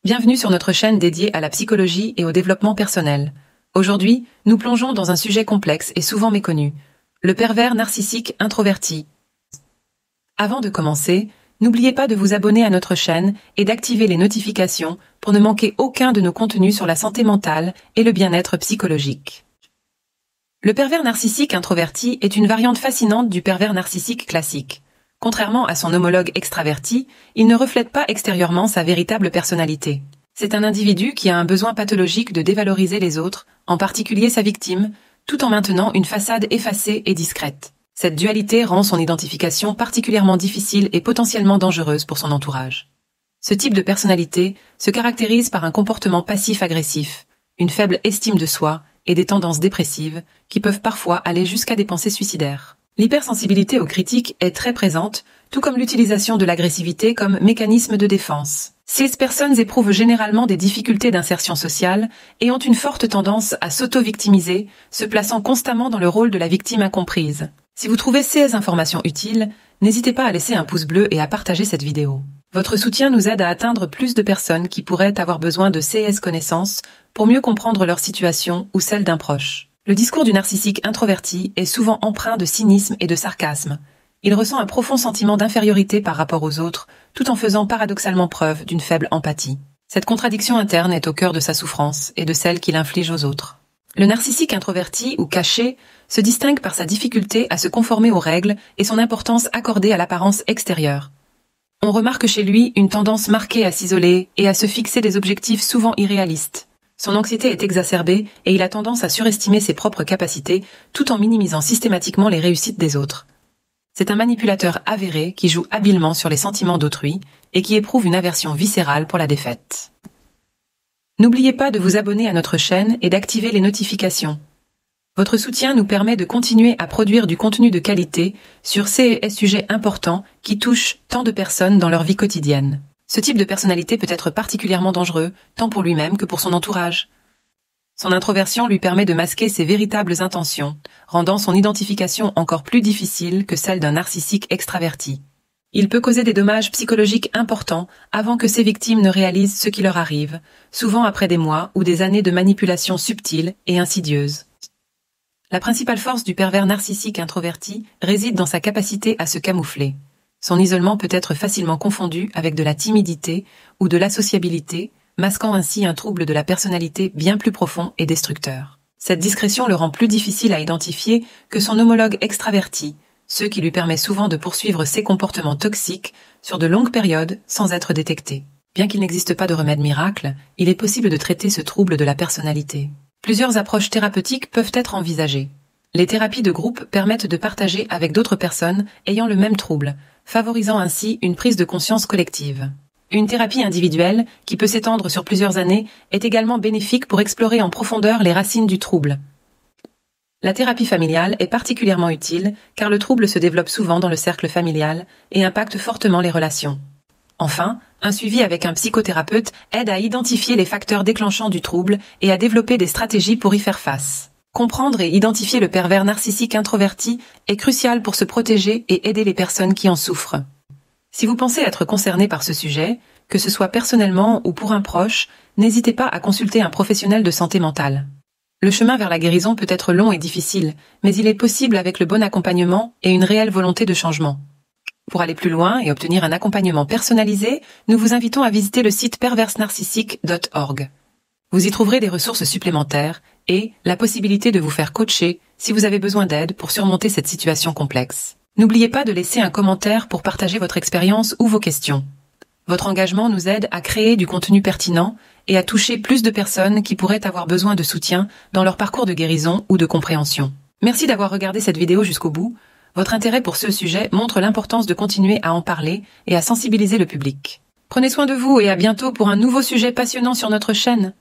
Bienvenue sur notre chaîne dédiée à la psychologie et au développement personnel. Aujourd'hui, nous plongeons dans un sujet complexe et souvent méconnu, le pervers narcissique introverti. Avant de commencer, n'oubliez pas de vous abonner à notre chaîne et d'activer les notifications pour ne manquer aucun de nos contenus sur la santé mentale et le bien-être psychologique. Le pervers narcissique introverti est une variante fascinante du pervers narcissique classique. Contrairement à son homologue extraverti, il ne reflète pas extérieurement sa véritable personnalité. C'est un individu qui a un besoin pathologique de dévaloriser les autres, en particulier sa victime, tout en maintenant une façade effacée et discrète. Cette dualité rend son identification particulièrement difficile et potentiellement dangereuse pour son entourage. Ce type de personnalité se caractérise par un comportement passif-agressif, une faible estime de soi et des tendances dépressives qui peuvent parfois aller jusqu'à des pensées suicidaires. L'hypersensibilité aux critiques est très présente, tout comme l'utilisation de l'agressivité comme mécanisme de défense. Ces personnes éprouvent généralement des difficultés d'insertion sociale et ont une forte tendance à s'auto-victimiser, se plaçant constamment dans le rôle de la victime incomprise. Si vous trouvez ces informations utiles, n'hésitez pas à laisser un pouce bleu et à partager cette vidéo. Votre soutien nous aide à atteindre plus de personnes qui pourraient avoir besoin de ces connaissances pour mieux comprendre leur situation ou celle d'un proche. Le discours du narcissique introverti est souvent empreint de cynisme et de sarcasme. Il ressent un profond sentiment d'infériorité par rapport aux autres, tout en faisant paradoxalement preuve d'une faible empathie. Cette contradiction interne est au cœur de sa souffrance et de celle qu'il inflige aux autres. Le narcissique introverti ou caché se distingue par sa difficulté à se conformer aux règles et son importance accordée à l'apparence extérieure. On remarque chez lui une tendance marquée à s'isoler et à se fixer des objectifs souvent irréalistes. Son anxiété est exacerbée et il a tendance à surestimer ses propres capacités tout en minimisant systématiquement les réussites des autres. C'est un manipulateur avéré qui joue habilement sur les sentiments d'autrui et qui éprouve une aversion viscérale pour la défaite. N'oubliez pas de vous abonner à notre chaîne et d'activer les notifications. Votre soutien nous permet de continuer à produire du contenu de qualité sur ces sujets importants qui touchent tant de personnes dans leur vie quotidienne. Ce type de personnalité peut être particulièrement dangereux, tant pour lui-même que pour son entourage. Son introversion lui permet de masquer ses véritables intentions, rendant son identification encore plus difficile que celle d'un narcissique extraverti. Il peut causer des dommages psychologiques importants avant que ses victimes ne réalisent ce qui leur arrive, souvent après des mois ou des années de manipulation subtile et insidieuse. La principale force du pervers narcissique introverti réside dans sa capacité à se camoufler. Son isolement peut être facilement confondu avec de la timidité ou de l'associabilité, masquant ainsi un trouble de la personnalité bien plus profond et destructeur. Cette discrétion le rend plus difficile à identifier que son homologue extraverti, ce qui lui permet souvent de poursuivre ses comportements toxiques sur de longues périodes sans être détecté. Bien qu'il n'existe pas de remède miracle, il est possible de traiter ce trouble de la personnalité. Plusieurs approches thérapeutiques peuvent être envisagées. Les thérapies de groupe permettent de partager avec d'autres personnes ayant le même trouble, favorisant ainsi une prise de conscience collective. Une thérapie individuelle, qui peut s'étendre sur plusieurs années, est également bénéfique pour explorer en profondeur les racines du trouble. La thérapie familiale est particulièrement utile car le trouble se développe souvent dans le cercle familial et impacte fortement les relations. Enfin, un suivi avec un psychothérapeute aide à identifier les facteurs déclenchants du trouble et à développer des stratégies pour y faire face. Comprendre et identifier le pervers narcissique introverti est crucial pour se protéger et aider les personnes qui en souffrent. Si vous pensez être concerné par ce sujet, que ce soit personnellement ou pour un proche, n'hésitez pas à consulter un professionnel de santé mentale. Le chemin vers la guérison peut être long et difficile, mais il est possible avec le bon accompagnement et une réelle volonté de changement. Pour aller plus loin et obtenir un accompagnement personnalisé, nous vous invitons à visiter le site perversenarcissique.org. Vous y trouverez des ressources supplémentaires et la possibilité de vous faire coacher si vous avez besoin d'aide pour surmonter cette situation complexe. N'oubliez pas de laisser un commentaire pour partager votre expérience ou vos questions. Votre engagement nous aide à créer du contenu pertinent et à toucher plus de personnes qui pourraient avoir besoin de soutien dans leur parcours de guérison ou de compréhension. Merci d'avoir regardé cette vidéo jusqu'au bout. Votre intérêt pour ce sujet montre l'importance de continuer à en parler et à sensibiliser le public. Prenez soin de vous et à bientôt pour un nouveau sujet passionnant sur notre chaîne.